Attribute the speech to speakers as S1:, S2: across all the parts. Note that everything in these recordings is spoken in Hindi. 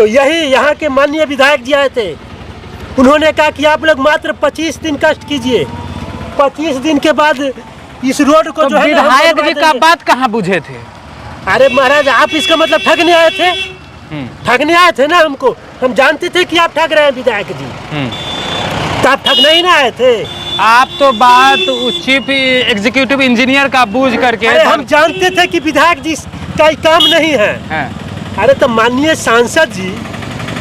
S1: तो यही यहाँ के माननीय विधायक जी आए थे, उन्होंने कहा कि आप लोग मात्र 25 दिन कष्ट कीजिए, 25 दिन के बाद इस रोड को
S2: तो
S1: जो है
S2: विधायक जी का बात कहाँ बुझे थे?
S1: अरे महाराज, आप इसका मतलब ठगने आए थे, ठगने आए थे ना हमको। हम जानते थे कि आप ठग रहे हैं विधायक जी, तो आप ठगने ही ना आए थे।
S2: आप तो बात चीफ एग्जीक्यूटिव इंजीनियर का बूझ करके
S1: अरे हम जानते थे कि विधायक जी का काम नहीं है। अरे तो माननीय सांसद जी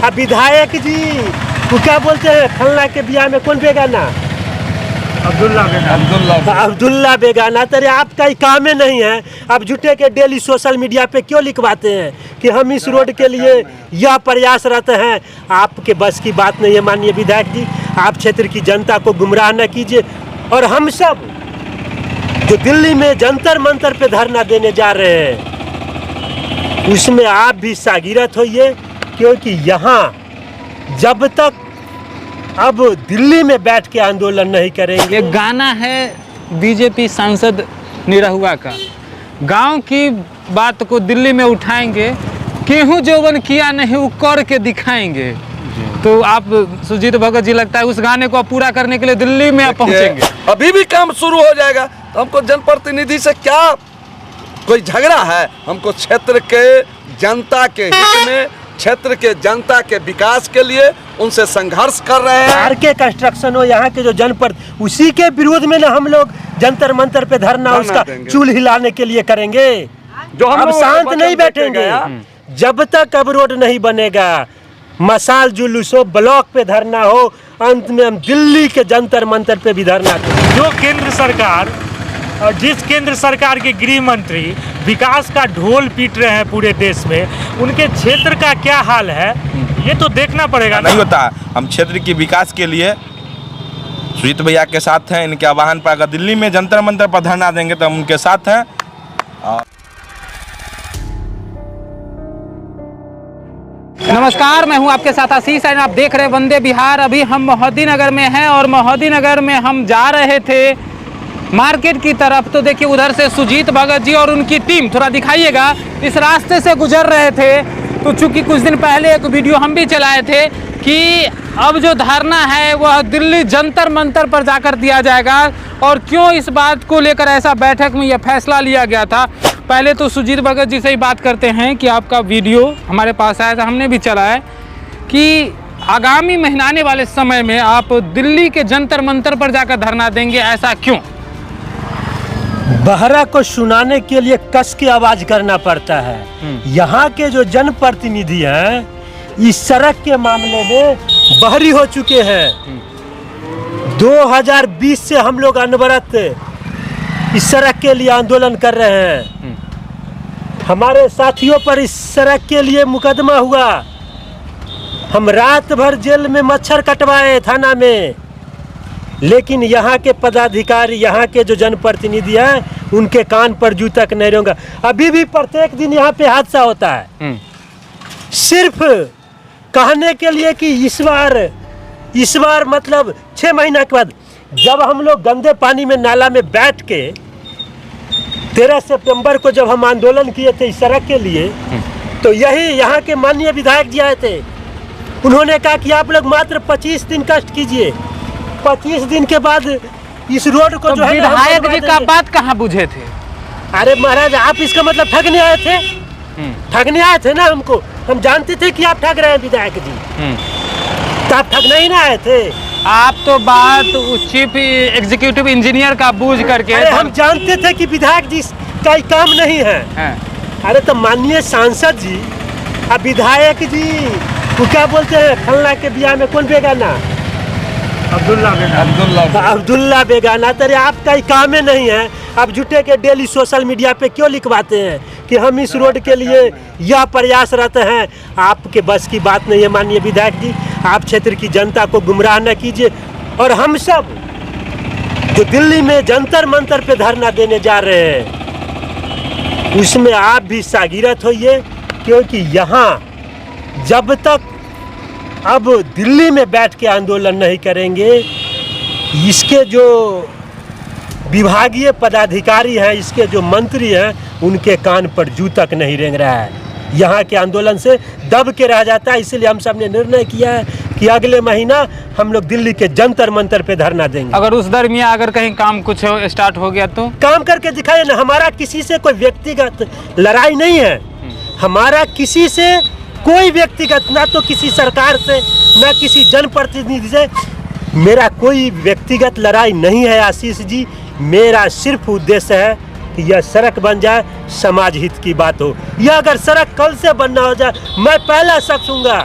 S1: अब विधायक जी वो क्या बोलते हैं, फलना के बियाह में कौन बेगाना, अब्दुल्ला बेगाना। तेरे आपका ही काम ही नहीं है। अब झूठे के डेली सोशल मीडिया पे क्यों लिखवाते हैं कि हम इस रोड के लिए यह प्रयासरत हैं। आपके बस की बात नहीं है माननीय विधायक जी। आप क्षेत्र की जनता को गुमराह न कीजिए। और हम सब जो दिल्ली में जंतर मंतर पे धरना देने जा रहे हैं उसमें आप भी शागिरत होइए, क्योंकि यहाँ जब तक अब दिल्ली में बैठ के आंदोलन नहीं करेंगे।
S2: एक गाना है बीजेपी सांसद निरहुआ का, गांव की बात को दिल्ली में उठाएंगे, केहू जौवन किया नहीं वो कर के दिखाएंगे। तो आप सुजीत भगत जी लगता है उस गाने को पूरा करने के लिए दिल्ली में आप पहुंचेंगे।
S3: अभी भी काम शुरू हो जाएगा। तो हमको जनप्रतिनिधि से क्या कोई झगड़ा है? हमको क्षेत्र के जनता के हित में, क्षेत्र के जनता के विकास के लिए उनसे संघर्ष कर रहे हैं।
S1: आरके कंस्ट्रक्शन हो यहाँ के जो जनपद, उसी के विरोध में ना हम लोग जंतर मंतर पे धरना उसका चूल हिलाने के लिए करेंगे।
S3: जो हम
S1: अब शांत नहीं बैठेंगे जब तक अब रोड नहीं बनेगा। मसाल जुलूस हो, ब्लॉक पे धरना हो, अंत में हम दिल्ली के जंतर मंतर पे भी धरना करेंगे।
S4: जो केंद्र सरकार और जिस केंद्र सरकार के गृह मंत्री विकास का ढोल पीट रहे हैं पूरे देश में, उनके क्षेत्र का क्या हाल है ये तो देखना पड़ेगा।
S5: नहीं होता। हम क्षेत्र की विकास के लिए सुजीत भैया के साथ हैं। इनके आह्वान पर अगर दिल्ली में जंतर मंतर पर धरना देंगे तो हम उनके साथ हैं।
S2: नमस्कार, मैं हूं आपके साथ आशीष और आप देख रहे हैं वंदे बिहार। अभी हम मोहद्दीनगर में हैं और मोहद्दीनगर में हम जा रहे थे मार्केट की तरफ। तो देखिए उधर से सुजीत भगत जी और उनकी टीम, थोड़ा दिखाइएगा, इस रास्ते से गुजर रहे थे। तो चूंकि कुछ दिन पहले एक वीडियो हम भी चलाए थे कि अब जो धरना है वह दिल्ली जंतर मंतर पर जाकर दिया जाएगा। और क्यों इस बात को लेकर ऐसा बैठक में यह फैसला लिया गया था, पहले तो सुजीत भगत जी से ही बात करते हैं कि आपका वीडियो हमारे पास आया था, हमने भी चलाया कि आगामी महीने आने वाले समय में आप दिल्ली के जंतर मंतर पर जाकर धरना देंगे, ऐसा क्यों?
S1: बहरा को सुनाने के लिए कस की आवाज करना पड़ता है। यहाँ के जो जनप्रतिनिधि हैं इस सड़क के मामले में बहरी हो चुके हैं। 2020 से हम लोग अनवरत इस सड़क के लिए आंदोलन कर रहे हैं। हमारे साथियों पर इस सड़क के लिए मुकदमा हुआ। हम रात भर जेल में मच्छर कटवाए थाना में, लेकिन यहाँ के पदाधिकारी, यहाँ के जो जनप्रतिनिधि हैं उनके कान पर जू तक नहीं रहूंगा। अभी भी प्रत्येक दिन यहाँ पे हादसा होता है, सिर्फ कहने के लिए कि इस बार मतलब 6 महीना के बाद जब हम लोग गंदे पानी में नाला में बैठ के 13 सितंबर को जब हम आंदोलन किए थे इस सड़क के लिए, तो यही यहाँ के माननीय विधायक जी आए थे। उन्होंने कहा कि आप लोग मात्र 25 दिन कष्ट कीजिए, 25 दिन के बाद इस रोड को
S2: तो
S1: जो है
S2: विधायक जी का बात कहाँ बुझे थे?
S1: अरे महाराज, आप इसका मतलब ठगने आए थे, ठगने आए थे ना हमको। हम जानते थे कि आप ठग रहे हैं विधायक जी, तो आप ठगने ही ना आए थे।
S2: आप तो बात चीफ एग्जीक्यूटिव इंजीनियर का बूझ करके।
S1: अरे हम जानते थे कि विधायक जी का काम नहीं है। अरे तो माननीय सांसद जी अब विधायक जी वो क्या बोलते हैं, फलना के बियाह में कौन बेगाना, अब्दुल्ला बेगाना। तेरे आपका ही काम ही नहीं है। अब झूठे के डेली सोशल मीडिया पे क्यों लिखवाते हैं कि हम इस रोड के लिए यह प्रयासरत हैं। आपके बस की बात नहीं है माननीय विधायक जी। आप क्षेत्र की जनता को गुमराह न कीजिए। और हम सब जो दिल्ली में जंतर मंतर पे धरना देने जा रहे हैं उसमें आप भी शागिरत होइए, क्योंकि यहाँ जब तक अब दिल्ली में बैठ के आंदोलन नहीं करेंगे, इसके जो विभागीय पदाधिकारी हैं, इसके जो मंत्री हैं, उनके कान पर जू तक नहीं रेंग रहा है। यहाँ के आंदोलन से दब के रह जाता है। इसलिए हम सब ने निर्णय किया है कि अगले महीना हम लोग दिल्ली के जंतर मंतर पे धरना देंगे।
S2: अगर उस दरमियान अगर कहीं काम कुछ स्टार्ट हो गया तो
S1: काम करके दिखाए ना। हमारा किसी से कोई व्यक्तिगत लड़ाई नहीं है, हमारा किसी से कोई व्यक्तिगत, ना तो किसी सरकार से ना किसी जनप्रतिनिधि से मेरा कोई व्यक्तिगत लड़ाई नहीं है आशीष जी। मेरा सिर्फ उद्देश्य है कि यह सड़क बन जाए, समाज हित की बात हो। यह अगर सड़क कल से बनना हो जाए, मैं पहला शख्स हूँगा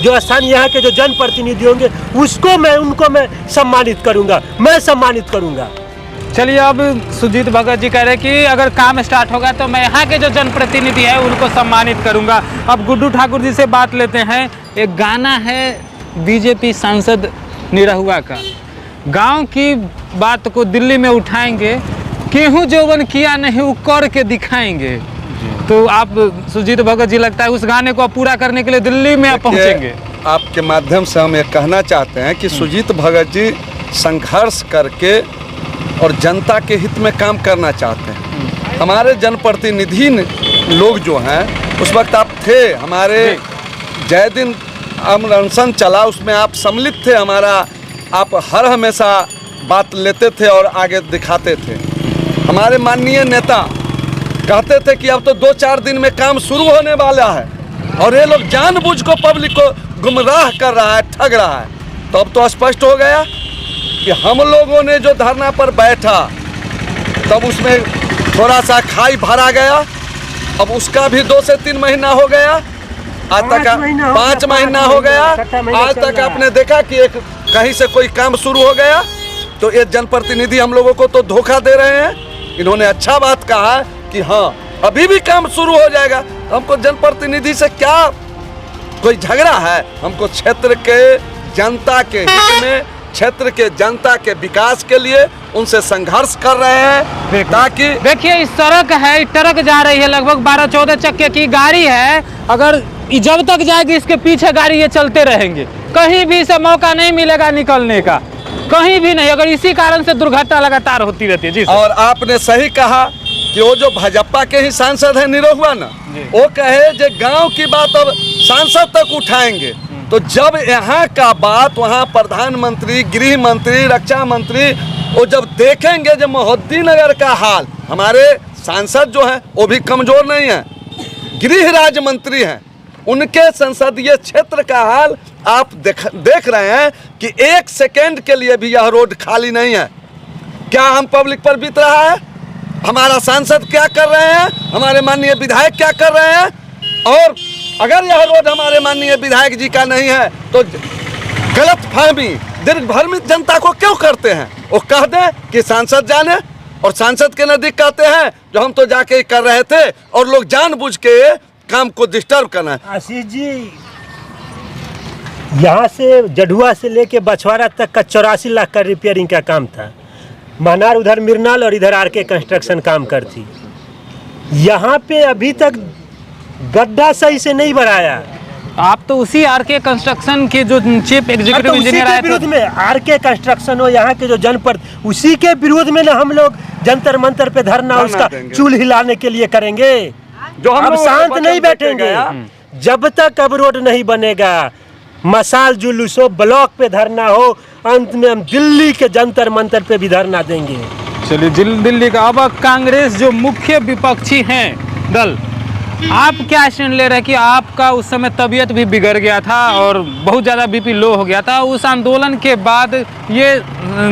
S1: जो स्थानीय यहाँ के जो जनप्रतिनिधि होंगे उनको मैं सम्मानित करूँगा, मैं सम्मानित करूँगा।
S2: चलिए, अब सुजीत भगत जी कह रहे हैं कि अगर काम स्टार्ट होगा तो मैं यहाँ के जो जनप्रतिनिधि है उनको सम्मानित करूँगा। अब गुड्डू ठाकुर जी से बात लेते हैं। एक गाना है बीजेपी सांसद निरहुआ का, गांव की बात को दिल्ली में उठाएंगे, केहू जौवन किया नहीं वो कर के दिखाएंगे। तो आप सुजीत भगत जी लगता है उस गाने को पूरा करने के लिए दिल्ली में पहुंचेंगे।
S3: आपके माध्यम से हम ये कहना चाहते हैं कि सुजीत भगत जी संघर्ष करके और जनता के हित में काम करना चाहते हैं। हमारे जनप्रतिनिधि लोग जो हैं, उस वक्त आप थे, हमारे जय दिन अनशन चला उसमें आप सम्मिलित थे हमारा, आप हर हमेशा बात लेते थे और आगे दिखाते थे। हमारे माननीय नेता कहते थे कि अब तो 2-4 दिन में काम शुरू होने वाला है, और ये लोग जानबूझ को पब्लिक को गुमराह कर रहा है, ठग रहा है। तो अब तो स्पष्ट हो गया कि हम लोगों ने जो धरना पर बैठा तब उसमें थोड़ा सा खाई भरा गया। अब उसका भी 2 से 3 महीना हो गया, आज तक 5 महीना हो गया। आज तक आपने देखा कि एक कहीं से कोई काम शुरू हो गया। तो ये जनप्रतिनिधि हम लोगों को तो धोखा दे रहे हैं। इन्होंने अच्छा बात कहा कि हाँ अभी भी काम शुरू हो जाएगा। तो हमको जनप्रतिनिधि से क्या कोई झगड़ा है? हमको क्षेत्र के जनता के हित में, क्षेत्र के जनता के विकास के लिए उनसे संघर्ष कर रहे हैं, ताकि
S2: देखिए इस सड़क है, ट्रक जा रही है, लगभग 12-14 चक्के की गाड़ी है। अगर जब तक जाएगी इसके पीछे गाड़ी ये चलते रहेंगे, कहीं भी इसे मौका नहीं मिलेगा निकलने का, कहीं भी नहीं। अगर इसी कारण से दुर्घटना लगातार होती रहती है। जी
S3: और आपने सही कहा कि वो जो भाजपा के ही सांसद है निरहुआ ना, वो कहे जो गांव की बात अब सांसद तक उठाएंगे। तो जब यहाँ का बात वहाँ प्रधानमंत्री, गृह मंत्री, रक्षा मंत्री वो जब देखेंगे जो मोहद्दीनगर का हाल, हमारे सांसद जो हैं वो भी कमजोर नहीं है, गृह राज्य मंत्री हैं, उनके संसदीय क्षेत्र का हाल आप देख रहे हैं कि 1 सेकेंड के लिए भी यह रोड खाली नहीं है। क्या हम पब्लिक पर बीत रहा है? हमारा सांसद क्या कर रहे हैं? हमारे माननीय विधायक क्या कर रहे हैं? और अगर यह रोड हमारे माननीय विधायक जी का नहीं है तो गलतफहमी दीर्घ भर में जनता को क्यों करते हैं? वो कह दें कि सांसद जाने, और सांसद के नजदीक कहते हैं जो हम तो जाके कर रहे थे, और लोग जानबूझ के काम को डिस्टर्ब करना है।
S1: आशीष जी, यहाँ से जडुआ से लेके बछवाड़ा तक का 84 लाख का रिपेयरिंग का काम था। मनार उधर मिरनाल और इधर आरके कंस्ट्रक्शन काम करती। यहाँ पे अभी तक गड्ढा सही से नहीं बनाया।
S2: आप तो उसी आरके कंस्ट्रक्शन के जो चीफ एग्जीक्यूटिव इंजीनियर आए थे,
S1: विरोध में आरके कंस्ट्रक्शन हो, यहाँ के जो जनपद, उसी के विरोध में ना हम लोग जंतर मंतर पे धरना उसका चूल हिलाने के लिए करेंगे।
S3: जो हम
S1: अब शांत नहीं बैठेंगे जब तक अब रोड नहीं बनेगा। मसाल जुलूस हो, ब्लॉक पे धरना हो, अंत में हम दिल्ली के जंतर मंतर पे भी धरना देंगे।
S2: चलिए, दिल्ली का। अब कांग्रेस जो मुख्य विपक्षी हैं दल, आप क्या स्टैंड ले रहे हैं कि आपका उस समय तबीयत भी बिगड़ गया था और बहुत ज़्यादा बीपी लो हो गया था, उस आंदोलन के बाद ये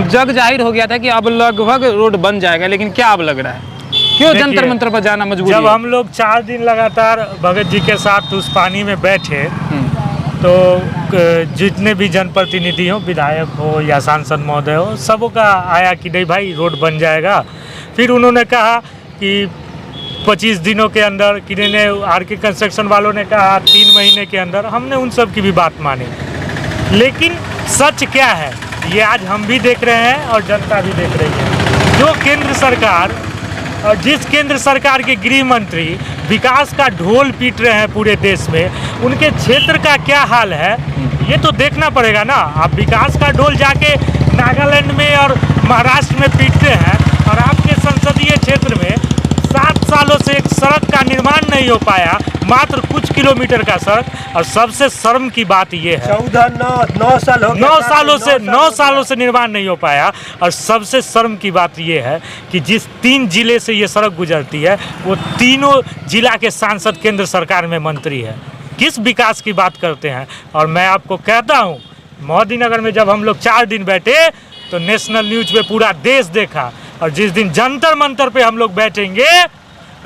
S2: जग जाहिर हो गया था कि अब लगभग रोड बन जाएगा, लेकिन क्या अब लग रहा है? क्यों जंतर मंतर पर जाना मजबूर?
S4: जब हम लोग 4 दिन लगातार भगत जी के साथ उस पानी में बैठे तो जितने भी जनप्रतिनिधि हो, विधायक हो या सांसद महोदय हो, सबों का आया कि नहीं भाई रोड बन जाएगा। फिर उन्होंने कहा कि 25 दिनों के अंदर, किसी ने आरके कंस्ट्रक्शन वालों ने कहा 3 महीने के अंदर। हमने उन सब की भी बात मानी, लेकिन सच क्या है ये आज हम भी देख रहे हैं और जनता भी देख रही है। जो केंद्र सरकार और जिस केंद्र सरकार के गृह मंत्री विकास का ढोल पीट रहे हैं पूरे देश में, उनके क्षेत्र का क्या हाल है ये तो देखना पड़ेगा ना। आप विकास का ढोल जाके नागालैंड में और महाराष्ट्र में पीटते हैं, और आपके संसदीय क्षेत्र में 7 सालों से एक सड़क का निर्माण नहीं हो पाया, मात्र कुछ किलोमीटर का सड़क। और सबसे शर्म की बात ये है
S1: 9 साल हो गए,
S4: 9 सालों से निर्माण नहीं हो पाया। और सबसे शर्म की बात ये है कि जिस 3 जिले से ये सड़क गुजरती है वो तीनों जिला के सांसद केंद्र सरकार में मंत्री है। किस विकास की बात करते हैं। और मैं आपको कहता हूँ, मोहद्दीनगर में जब हम लोग 4 दिन बैठे तो नेशनल न्यूज पे पूरा देश देखा, और जिस दिन जंतर मंतर पे हम लोग बैठेंगे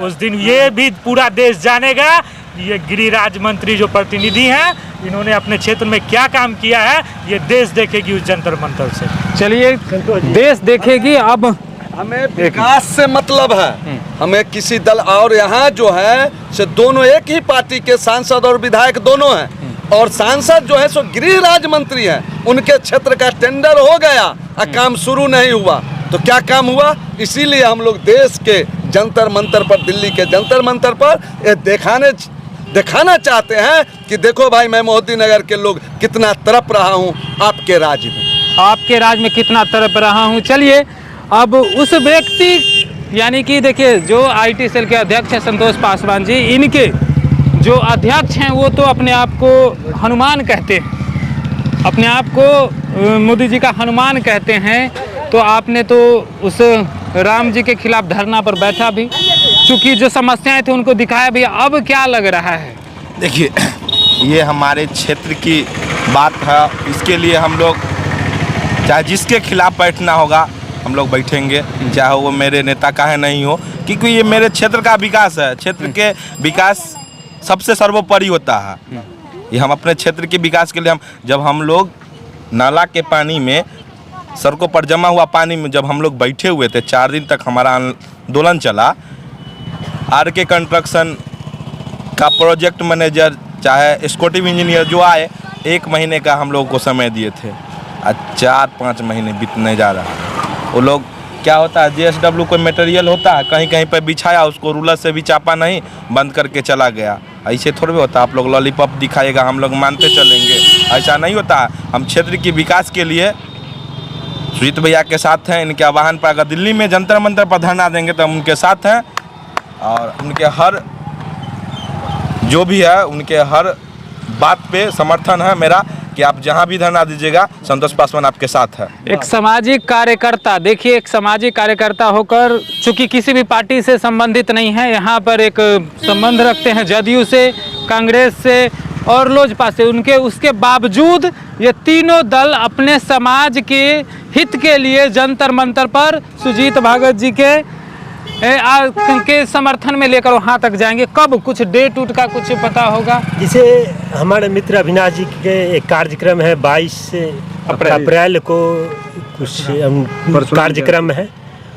S4: उस दिन ये भी पूरा देश जानेगा ये गिरिराज मंत्री जो प्रतिनिधि हैं इन्होंने अपने क्षेत्र में क्या काम किया है, ये देश देखेगी उस जंतर मंतर से।
S2: चलिए, देश देखेगी। अब
S3: हमें विकास से मतलब है, हमें किसी दल, और यहाँ जो है से दोनों एक ही पार्टी के सांसद और विधायक दोनों हैं। और सांसद जो है सो गृहराज मंत्री हैं, उनके क्षेत्र का टेंडर हो गया और काम शुरू नहीं हुआ। तो क्या काम हुआ? इसीलिए हम लोग देश के जंतर मंतर पर, दिल्ली के जंतर मंतर पर ये दिखाना चाहते हैं कि देखो भाई, मैं मोहद्दीनगर के लोग कितना तड़प रहा हूँ आपके राज में,
S2: आपके राज में कितना तड़प रहा हूँ। चलिए, अब उस व्यक्ति यानी कि देखिए जो IT सेल के अध्यक्ष हैं संतोष पासवान जी, इनके जो अध्यक्ष हैं वो तो अपने आप को हनुमान कहते हैं, अपने आप को मोदी जी का हनुमान कहते हैं। तो आपने तो उस राम जी के खिलाफ धरना पर बैठा भी, चूँकि जो समस्याएं थी उनको दिखाया भी। अब क्या लग रहा है?
S5: देखिए, ये हमारे क्षेत्र की बात है, इसके लिए हम लोग चाहे जिसके खिलाफ बैठना होगा हम लोग बैठेंगे, चाहे वो मेरे नेता का है नहीं हो, क्योंकि ये मेरे क्षेत्र का विकास है। क्षेत्र के विकास सबसे सर्वोपरि होता है। ये हम अपने क्षेत्र के विकास के लिए जब हम लोग नाला के पानी में, सड़कों पर जमा हुआ पानी में जब हम लोग बैठे हुए थे, 4 दिन तक हमारा आंदोलन चला। RK कंस्ट्रक्शन का प्रोजेक्ट मैनेजर चाहे एक्जीक्यूटिव इंजीनियर जो आए, 1 महीने का हम लोगों को समय दिए थे। आज 4-5 महीने बीतने जा रहा है। वो लोग क्या होता है, JSW कोई मटेरियल होता है, कहीं कहीं पर बिछाया, उसको रूलर से भी चापा नहीं, बंद करके चला गया। ऐसे थोड़ी होता है। आप लोग लॉलीपॉप दिखाएगा, हम लोग मानते चलेंगे, ऐसा नहीं होता है। हम क्षेत्र के विकास के लिए सुजीत भैया के साथ हैं। इनके आह्वान पर अगर दिल्ली में जंतर मंतर पर धरना देंगे तो हम उनके साथ हैं, और उनके हर जो भी है उनके हर बात पे समर्थन है मेरा कि आप जहां भी धरना दीजिएगा, संतोष पासवान आपके साथ है।
S2: एक सामाजिक कार्यकर्ता, देखिए एक सामाजिक कार्यकर्ता होकर, चूंकि किसी भी पार्टी से संबंधित नहीं है, यहाँ पर एक संबंध रखते हैं जदयू से, कांग्रेस से और लोजपा से, उसके बावजूद ये तीनों दल अपने समाज के हित के लिए जंतर मंतर पर सुजीत भगत जी के समर्थन में लेकर वहाँ तक जाएंगे। कब कुछ डेट उट का कुछ पता होगा?
S1: जिसे हमारे मित्र अविनाश जी के एक कार्यक्रम है 22 अप्रैल को कुछ कार्यक्रम है।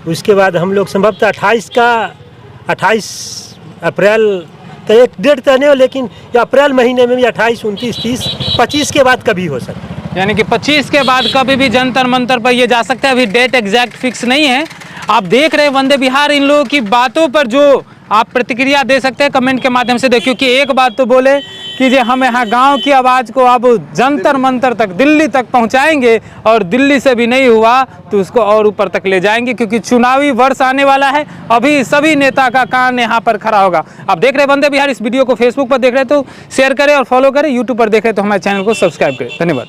S1: उसके बाद हम लोग संभवतः 28 अप्रैल तो एक डेट तय नहीं हो, लेकिन अप्रैल महीने में भी 28, 29, 30, 25 के बाद कभी हो सकता है।
S2: यानी कि 25 के बाद कभी भी जंतर मंतर पर ये जा सकता है। अभी डेट एग्जैक्ट फिक्स नहीं है। आप देख रहे हैं वंदे विहार, इन लोगों की बातों पर जो आप प्रतिक्रिया दे सकते हैं कमेंट के माध्यम से। देखिए कि एक बात तो बोले कि जो हम यहाँ गांव की आवाज़ को अब जंतर मंतर तक, दिल्ली तक पहुँचाएंगे, और दिल्ली से भी नहीं हुआ तो उसको और ऊपर तक ले जाएंगे, क्योंकि चुनावी वर्ष आने वाला है। अभी सभी नेता का कान यहाँ पर खड़ा होगा। आप देख रहे हैं वंदे विहार। इस वीडियो को फेसबुक पर देख रहे हैं तो शेयर करें और फॉलो करें, यूट्यूब पर देख रहे हैं तो हमारे चैनल को सब्सक्राइब करें। धन्यवाद।